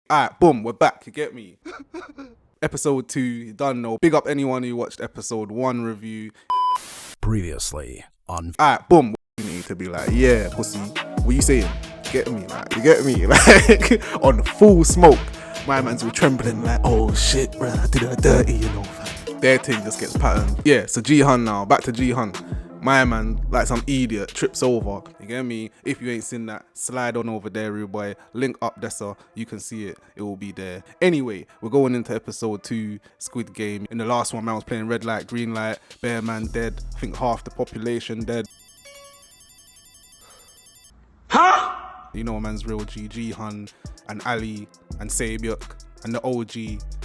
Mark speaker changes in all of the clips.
Speaker 1: Alright, boom, we're back, you get me? Episode 2, you done know. Big up anyone who watched episode 1 review.
Speaker 2: Previously on...
Speaker 1: Alright, boom. You need to be like, yeah, pussy, what you saying? Get me, like, you get me? Like, on full smoke. My man's all trembling like, oh shit, bruh, I did her dirty, you know. Their thing just gets patterned. Yeah, so G-Hun now, back to G-Hun. My man, like some idiot, trips over. You get me? If you ain't seen that, slide on over there, real boy. Link up there, so you can see it. It will be there. Anyway, we're going into episode 2, Squid Game. In the last one, man was playing red light, green light. Bear man dead. I think half the population dead. Huh? You know, man's real G, Hun, and Ali, and Sabyuk, and the OG.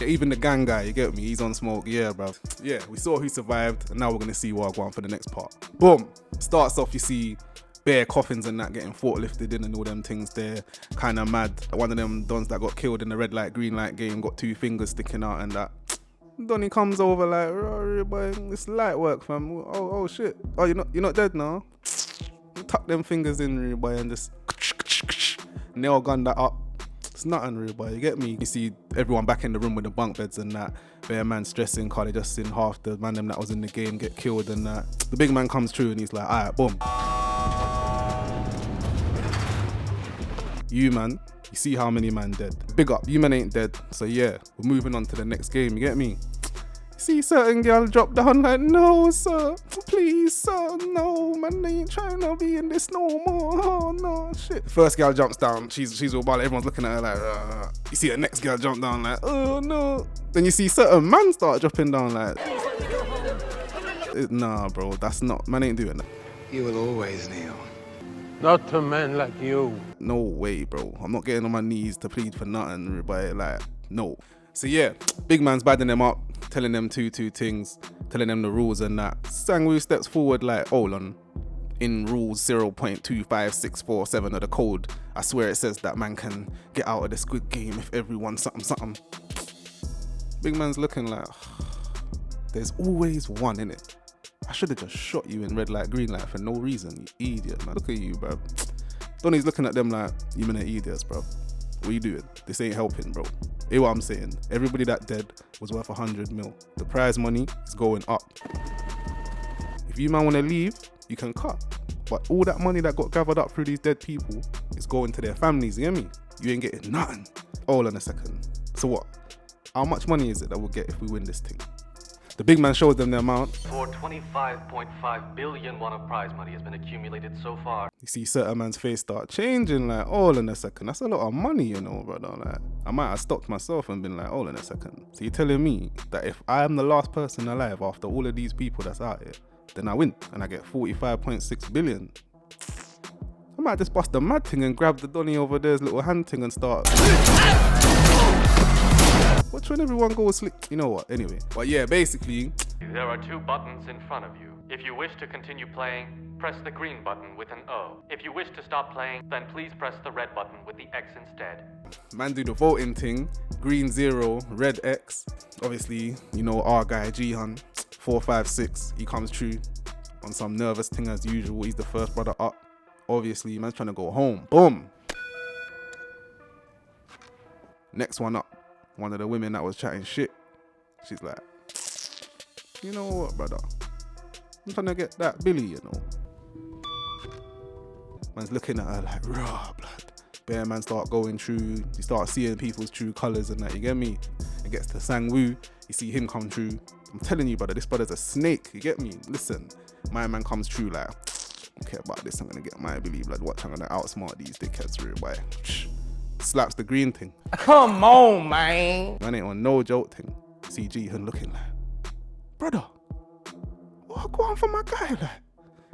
Speaker 1: Yeah, even the gang guy, you get me? He's on smoke, yeah, bro. Yeah, we saw who survived, and now we're gonna see what I want for the next part. Boom! Starts off, you see bare coffins and that getting forklifted in and all them things there. Kinda mad. One of them dons that got killed in the red light, green light game got 2 fingers sticking out and that. Donnie comes over like, oh, boy, this light work, fam. Oh shit. Oh, you're not dead now? Tuck them fingers in, real boy, and just nail gun that up. It's nothing, real boy, you get me? You see everyone back in the room with the bunk beds and that. Bare man stressing, cause they just seen half the man them that was in the game get killed and that. The big man comes through and he's like, alright, boom. You man, you see how many man dead. Big up, you man ain't dead. So yeah, we're moving on to the next game, you get me? See certain girl drop down like, no sir, please sir, no, man ain't trying to be in this no more, oh no, shit. First girl jumps down, she's all bad, everyone's looking at her like, You see the next girl jump down like, oh no. Then you see certain man start dropping down like, nah bro, that's not, man ain't doing that.
Speaker 3: You will always kneel.
Speaker 4: Not to men like you.
Speaker 1: No way, bro, I'm not getting on my knees to plead for nothing, but like, no. So yeah, big man's badding them up, telling them two things, telling them the rules and that. Sangwoo steps forward like, hold on, in rules 0.25647 of the code, I swear it says that man can get out of the Squid Game if everyone something. Big man's looking like, there's always one in it. I should have just shot you in red light, green light for no reason, you idiot, man. Look at you, bro. Donnie's looking at them like, you men are idiots, bro. What are you doing? This ain't helping, bro. Hear what I'm saying? Everybody that dead was worth 100 mil. The prize money is going up. If you man want to leave, you can cut. But all that money that got gathered up through these dead people is going to their families, you hear me? You ain't getting nothing. Hold on a second. So what? How much money is it that we'll get if we win this thing? The big man showed them the amount.
Speaker 5: For 25.5 billion won of prize money has been accumulated so far.
Speaker 1: You see certain man's face start changing like, all in a second. That's a lot of money, you know, brother. Like, I might have stopped myself and been like, all in a second. So you're telling me that if I am the last person alive after all of these people that's out here, then I win and I get 45.6 billion. I might just bust the mad thing and grab the Donnie over there's little hand thing and start. Watch when everyone goes sleep. You know what? Anyway. But yeah, basically.
Speaker 5: There are 2 buttons in front of you. If you wish to continue playing, press the green button with an O. If you wish to stop playing, then please press the red button with the X instead.
Speaker 1: Man do the voting thing. Green 0, red X. Obviously, you know our guy G-Hun. 456. He comes through on some nervous thing as usual. He's the first brother up. Obviously, man's trying to go home. Boom. Next one up. One of the women that was chatting shit. She's like, you know what, brother? I'm trying to get that Billy, you know. Man's looking at her like, raw blood. Bear man start going through. You start seeing people's true colours and that, you get me? It gets to Sangwoo. You see him come through. I'm telling you, brother, this brother's a snake, you get me? Listen, my man comes through like, I don't care about this, I'm gonna get my Billy blood. Watch, I'm gonna outsmart these dickheads, real boy. Slaps the green thing.
Speaker 4: Come on, man.
Speaker 1: Man ain't on no joke thing. See G-Hun looking like, brother, what go on for my guy like?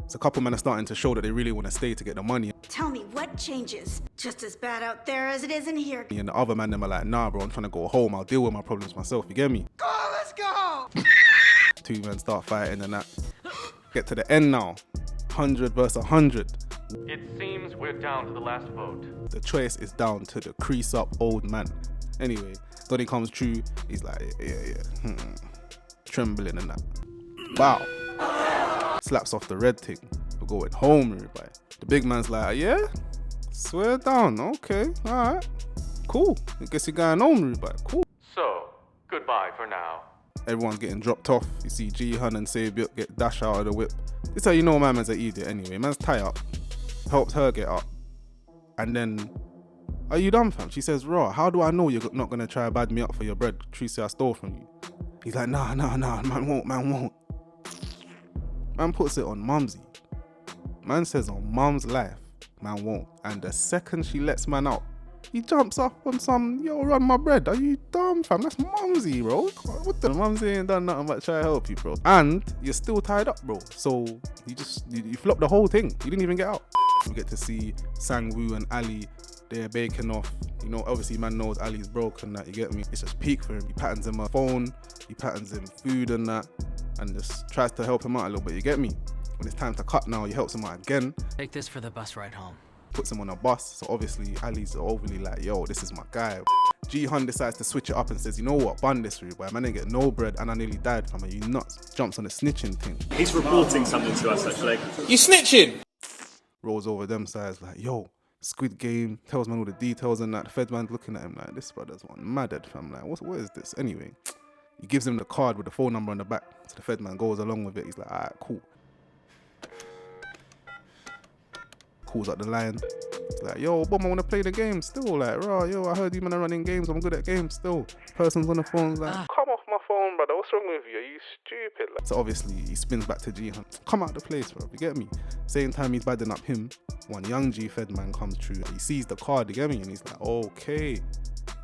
Speaker 1: So a couple men are starting to show that they really want to stay to get the money.
Speaker 6: Tell me what changes? Just as bad out there as it is in here.
Speaker 1: And the other man them are like, nah bro, I'm trying to go home. I'll deal with my problems myself, you get me?
Speaker 6: Go, let's go!
Speaker 1: 2 men start fighting and that. Get to the end now. 100 versus 100.
Speaker 5: It seems we're down to the last vote.
Speaker 1: The choice is down to the crease up old man. Anyway, Donnie comes through. He's like, yeah. Trembling and that. Wow. Slaps off the red thing. We're going home, everybody. The big man's like, yeah? Swear down. Okay, alright. Cool. I guess you're going home, but cool.
Speaker 5: So, goodbye for now.
Speaker 1: Everyone's getting dropped off. You see Jihan and Sabyuk get dashed out of the whip. This how you know my man's an idiot anyway. Man's tie up. Helps her get up. And then, are you done, fam? She says, raw, how do I know you're not going to try to bad me up for your bread? Tracy, I stole from you. He's like, nah, man won't. Man puts it on Mumsy. Man says on Mum's life, man won't. And the second she lets man out, he jumps up on some, yo, run my bread. Are you dumb, fam? That's Mumsy, bro. What the? Mumsy ain't done nothing but try to help you, bro. And you're still tied up, bro. So you flopped the whole thing. You didn't even get out. We get to see Sang-woo and Ali, they're baking off. You know, obviously man knows Ali's broken, that, you get me? It's just peak for him. He patterns him a phone, he patterns him food and that, and just tries to help him out a little bit, you get me? When it's time to cut now, he helps him out again.
Speaker 7: Take this for the bus ride home.
Speaker 1: Puts him on a bus, so obviously Ali's overly like, yo, this is my guy. Jihan decides to switch it up and says, you know what, bun this through, boy. Man didn't get no bread and I nearly died from it. You nuts. Jumps on the snitching thing.
Speaker 8: He's reporting something to us, actually.
Speaker 4: You snitching?
Speaker 1: Rolls over them sides like, yo, Squid Game, tells man all the details and that. The Fed man's looking at him like, this brother's one mad, fam. Like, what is this? Anyway, he gives him the card with the phone number on the back. So the Fed man goes along with it. He's like, alright, cool. Calls up the line. He's like, yo, Bum, I want to play the game still. Like, raw, yo, I heard you man are running games. I'm good at games still. Person's on the phone like, come off my phone, brother. What's wrong with you? Are you stupid? Like, so obviously he spins back to Jihan. Come out the place, bro. You get me? Same time he's badding up him, one young G Fed man comes through. He sees the card, you get me? And he's like, okay,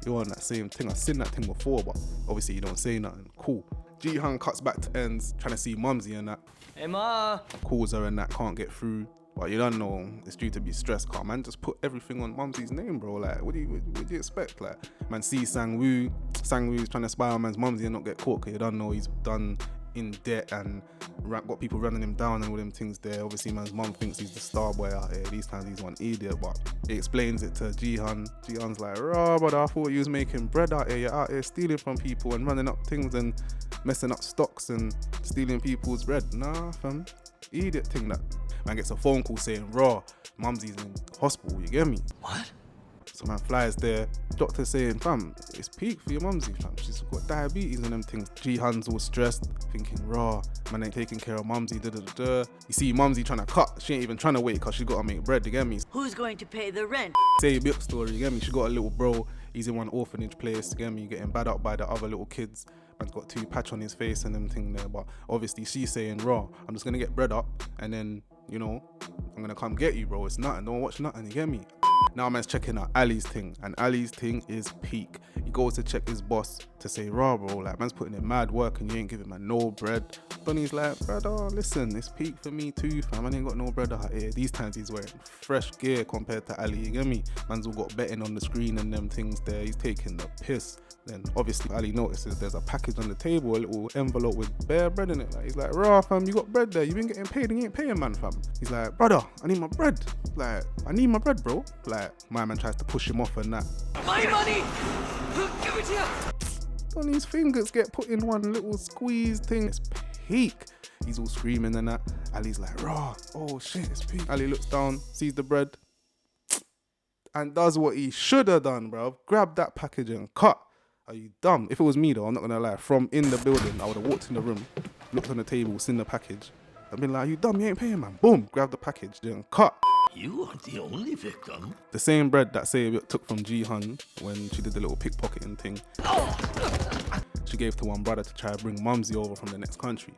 Speaker 1: you're on that same thing. I've seen that thing before, but obviously you don't say nothing. Cool. Jihan cuts back to ends, trying to see Mumsy and that.
Speaker 7: Hey, Ma.
Speaker 1: Calls her and that, can't get through. But you don't know, it's due to be stressed, car. Man just put everything on Mumsy's name, bro. Like, what do you expect? Like, man sees Sang-woo's trying to spy on man's Mumsy and not get caught, because you don't know he's done in debt and got people running him down and all them things there. Obviously, man's mum thinks he's the star boy out here. These times he's one idiot, but he explains it to Jihan. Jihan's like, raw, brother, I thought you was making bread out here. You're out here stealing from people and running up things and messing up stocks and stealing people's bread. Nah, fam. Idiot thing that. Man gets a phone call saying, raw, Mumsy's in hospital, you get me?
Speaker 7: What?
Speaker 1: So man flies there, doctor saying, fam, it's peak for your Mumsy, fam. She's got diabetes and them things. Jihan's all stressed, thinking, raw, man ain't taking care of Mumsy, You see Mumsy trying to cut, she ain't even trying to wait because she got to make bread, you get me?
Speaker 6: Who's going to pay the rent?
Speaker 1: Say Bilk story, you get me? She got a little bro, he's in one orphanage place, you get me? Getting bad up by the other little kids. Man's got 2 patch on his face and them thing there, but obviously she's saying, raw, I'm just gonna get bread up and then, you know, I'm gonna come get you, bro. It's nothing, don't watch nothing, you get me? Now man's checking out Ali's thing, and Ali's thing is peak. He goes to check his boss to say, raw, bro, like, man's putting in mad work and you ain't giving man no bread. Bunny's like, brother, listen, it's peak for me too, fam. I ain't got no bread out here. These times he's wearing fresh gear compared to Ali, you get me? Man's all got betting on the screen and them things there. He's taking the piss. Then obviously Ali notices there's a package on the table, a little envelope with bare bread in it. Like, he's like, raw, fam, you got bread there. You been getting paid and you ain't paying, man, fam. He's like, brother, I need my bread. Like, I need my bread, bro. Like, my man tries to push him off and that.
Speaker 7: My money! Give it here!
Speaker 1: On his fingers get put in one little squeeze thing. It's peak. He's all screaming and that. Ali's like, raw, oh shit, it's peak. Ali looks down, sees the bread, and does what he should have done, bro. Grab that package and cut. Are you dumb? If it was me though, I'm not gonna lie, from in the building, I would have walked in the room, looked on the table, seen the package. I've been like, you dumb, you ain't paying, man. Boom, grab the package, then cut.
Speaker 9: You aren't the only victim.
Speaker 1: The same bread that Sabyuk took from Jihan when she did the little pickpocketing thing. She gave to one brother to try to bring Mumsy over from the next country.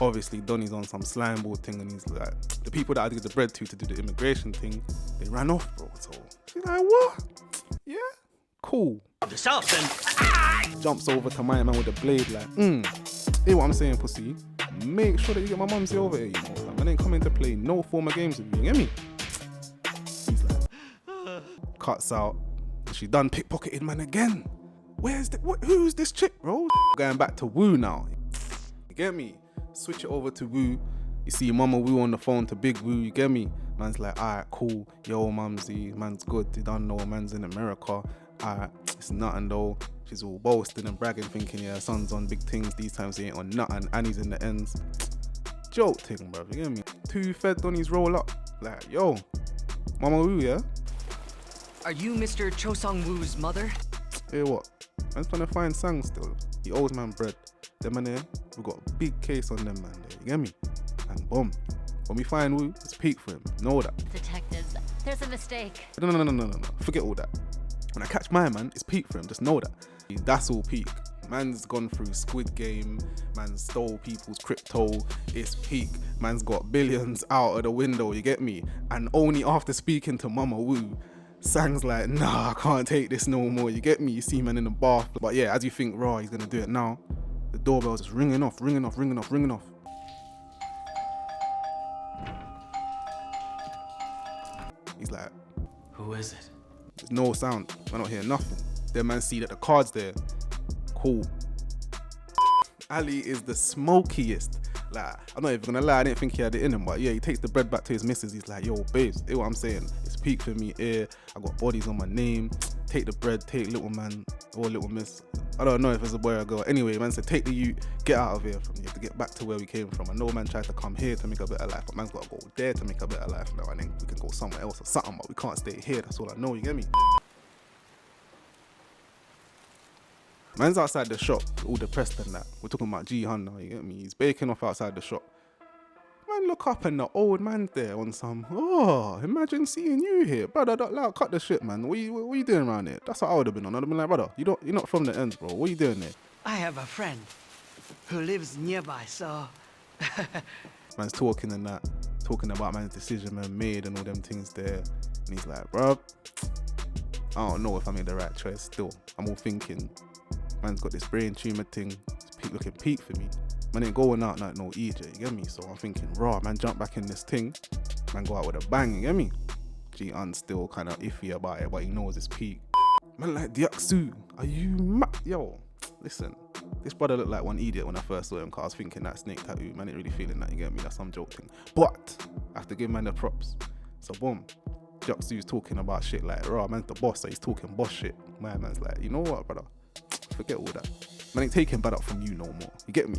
Speaker 1: Obviously, Donnie's on some slime ball thing and he's like, the people that I did the bread to do the immigration thing, they ran off, bro. So she's like, what? Yeah? Cool.
Speaker 9: This up then.
Speaker 1: Jumps over to my man with a blade like, hear what I'm saying, pussy? Make sure that you get my Mumsy over here, you know. I ain't coming to play no form of games with you, you get me? He's like, cuts out. She done pickpocketed man again. Who's this chick, bro? Going back to Woo now. You get me? Switch it over to Woo. You see Mama Woo on the phone to Big Woo, you get me? Man's like, alright, cool. Yo, Mumsy, man's good. You don't know man's in America. Alright, it's nothing though. She's all boasting and bragging, thinking, yeah, son's on big things. These times he ain't on nothing. And he's in the ends. Joke thing, bro. You get me? 2 Fed Donnies roll up. Like, yo, Mama Woo, yeah?
Speaker 7: Are you Mr. Cho Sung-woo's mother?
Speaker 1: Hear what? Man's trying to find Sang still. He owes man bread. Them man there, we got a big case on them man there. You get me? And boom. When we find Wu, it's peak for him. Know that.
Speaker 10: Detectives, there's a mistake.
Speaker 1: No. Forget all that. When I catch my man, it's peak for him. Just know that. That's all peak. Man's gone through Squid Game. Man stole people's crypto. It's peak. Man's got billions out of the window. You get me? And only after speaking to Mama Wu, Sang's like, nah, I can't take this no more. You get me? You see man in the bath. But yeah, as you think, raw, he's gonna do it now. The doorbell's just ringing off. He's like,
Speaker 7: Who is it?
Speaker 1: there's no sound. I don't hear nothing. Then man see that the card's there. Cool. Ali is the smokiest. Like, I'm not even gonna lie, I didn't think he had it in him, but yeah, he takes the bread back to his missus. He's like, yo, babes, hear what I'm saying? It's peak for me here. I got bodies on my name. Take the bread, take little man or little miss. I don't know if it's a boy or a girl. Anyway, man said, take the ute, get out of here from you have to get back to where we came from. I know man tried to come here to make a better life, but man's gotta go there to make a better life now. I think we can go somewhere else or something, but we can't stay here. That's all I know, you get me? Man's outside the shop, all depressed and that. We're talking about Ji-hun now, you get me? He's baking off outside the shop. Man, look up and the old man's there on some, oh, imagine seeing you here. Brother, like, cut the shit, man. What you doing around here? That's what I would have been on. I'd have been like, brother, you're not from the ends, bro. What are you doing there?
Speaker 7: I have a friend who lives nearby, so...
Speaker 1: Man's talking and that, talking about man's decision man made and all them things there. And he's like, bro, I don't know if I made the right choice still. I'm all thinking, man's got this brain tumor thing. It's looking peak for me. Man ain't going out like no EJ, you get me? So I'm thinking, raw, man jump back in this thing. Man go out with a bang, you get me? Ji-hun's still kind of iffy about it, but he knows it's peak. Man like, Diaksu, are you mad? Yo, listen, this brother looked like one idiot when I first saw him, because I was thinking that snake tattoo. Man ain't really feeling that, you get me? That's some joke thing. But I have to give man the props. So boom, Diaksu's talking about shit like, raw, man's the boss, so he's talking boss shit. My man's like, you know what, brother? Forget all that. Man ain't taking bad up from you no more. You get me?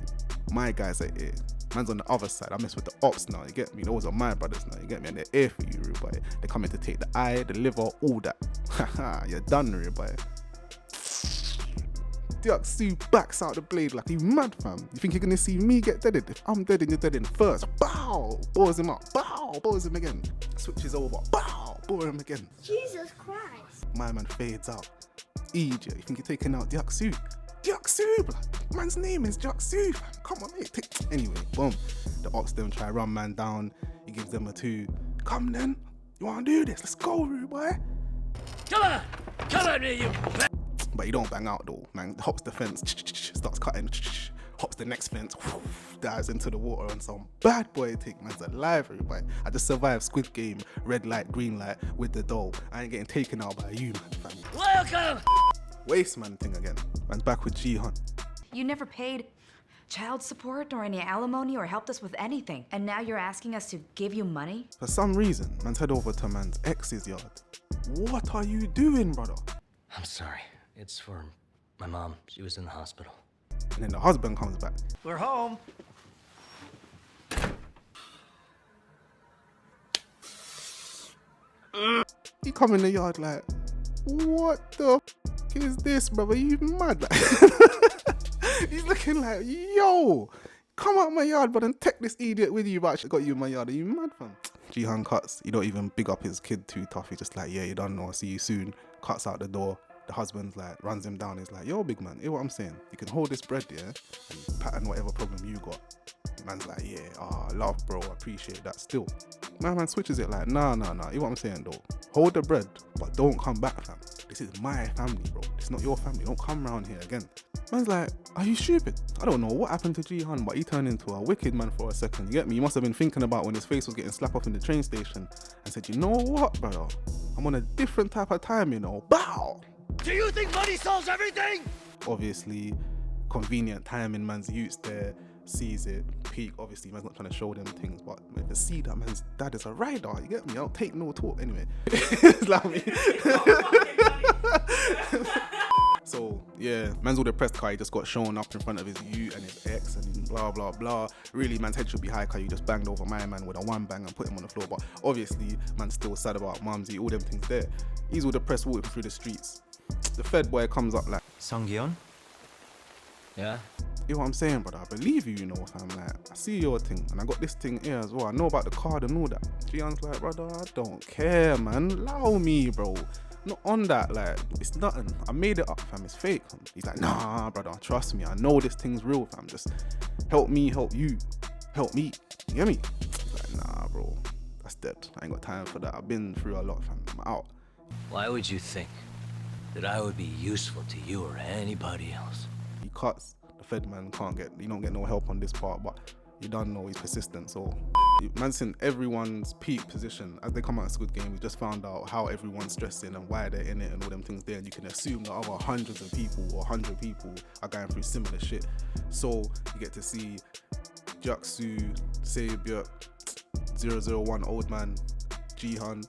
Speaker 1: My guys are here. Man's on the other side. I mess with the ops now. You get me? Those are my brothers now. You get me? And they're here for you, real boy. They're coming to take the eye, the liver, all that. Haha, you're done, real boy. Diaksu backs out the blade like, you mad, fam? You think you're gonna see me get deaded? If I'm dead and you're dead in first, bow! Bores him up, bow! Bores him again. Switches over, bow! Bore him again.
Speaker 6: Jesus Christ.
Speaker 1: My man fades out. EJ, you think you're taking out Diaksu? Diaksu, blood. Man's name is Diaksu, fam. Come on, mate. Anyway, boom. The ops them try to run man down. He gives them a 2. Come then. You wanna do this? Let's go, rude boy.
Speaker 9: Come on, you.
Speaker 1: But he don't bang out though. Man hops the fence, starts cutting, hops the next fence, dives into the water on some bad boy thing. Man's alive, everybody. I just survived Squid Game, red light, green light with the doll. I ain't getting taken out by you, man, fam.
Speaker 9: Welcome.
Speaker 1: Waste man thing again. Man's back with Ji-hun.
Speaker 10: You never paid child support or any alimony or helped us with anything. And now you're asking us to give you money?
Speaker 1: For some reason, man's head over to man's ex's yard. What are you doing, brother?
Speaker 11: I'm sorry. It's for my mom. She was in the hospital.
Speaker 1: And then the husband comes back.
Speaker 7: We're home.
Speaker 1: He come in the yard like, what the f is this, brother? You mad? Like, he's looking like, yo, come out my yard, but then take this idiot with you, but I actually got you in my yard. Are you mad, fam? Ji-hun cuts. He don't even big up his kid too tough. He's just like, yeah, you don't know. I'll see you soon. Cuts out the door. The husband's like, runs him down. He's like, yo, big man, hear what I'm saying? You can hold this bread, yeah, and pattern whatever problem you got. Man's like, yeah, love, bro, I appreciate that still. My man switches it like, nah, hear what I'm saying, though? Hold the bread, but don't come back, fam. This is my family, bro. It's not your family. Don't come around here again. Man's like, are you stupid? I don't know what happened to Ji-hun, but he turned into a wicked man for a second. You get me? He must have been thinking about when his face was getting slapped off in the train station and said, you know what, brother? I'm on a different type of time, you know? Bow!
Speaker 9: Do you think money solves everything?
Speaker 1: Obviously, convenient timing, man's youths there, sees it, peak. Obviously, man's not trying to show them things, but man can see that man's dad is a rider. You get me? I don't take no talk anyway. It's like me. So So yeah, man's all depressed car, he just got shown up in front of his ute and his ex and blah blah blah. Really, man's head should be high car, you just banged over my man with a one bang and put him on the floor. But obviously, man's still sad about Mumsy, all them things there. He's all depressed walking through the streets. The Fed boy comes up like,
Speaker 11: Sangyeon? Yeah?
Speaker 1: you know what I'm saying, brother? I believe you, you know, fam. Like, I see your thing, and I got this thing here as well. I know about the card and all that. Gian's like, brother, I don't care, man. Allow me, bro. Not on that, like, it's nothing. I made it up, fam. It's fake. He's like, nah, brother, trust me. I know this thing's real, fam. Just help me, help you, help me. You get me? He's like, nah, bro, that's dead. I ain't got time for that. I've been through a lot, fam. I'm out.
Speaker 11: Why would you think that I would be useful to you or anybody else?
Speaker 1: He cuts. The Fed man you don't get no help on this part, but you don't know he's persistent. So man's in everyone's peak position as they come out of SQUID game. We just found out how everyone's stressing and why they're in it and all them things there, and you can assume that other hundreds of people or 100 people are going through similar shit. So you get to see Jaksu, Saebyuk, 001 Old Man, Jihan,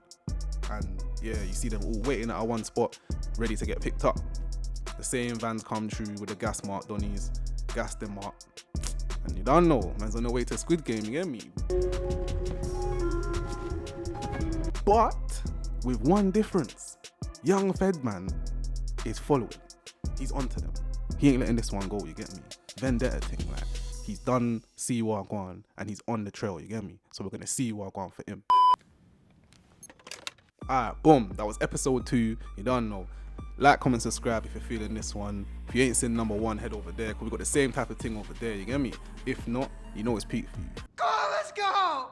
Speaker 1: and yeah, you see them all waiting at a one spot, ready to get picked up. The same vans come through with the gas mark Donnies, gas them up, and you don't know, man's on the way to SQUID game, you get me? But with one difference, young Fed man is following. He's onto them. He ain't letting this one go, you get me? Vendetta thing, like, he's done see Wagwan and he's on the trail, you get me? So we're gonna see Wagwan for him. Alright, boom, that was episode 2, you don't know. Like, comment, subscribe if you're feeling this one. If you ain't seen number 1, head over there, because we got the same type of thing over there, you get me? If not, you know it's peak for you.
Speaker 9: Go, let's go!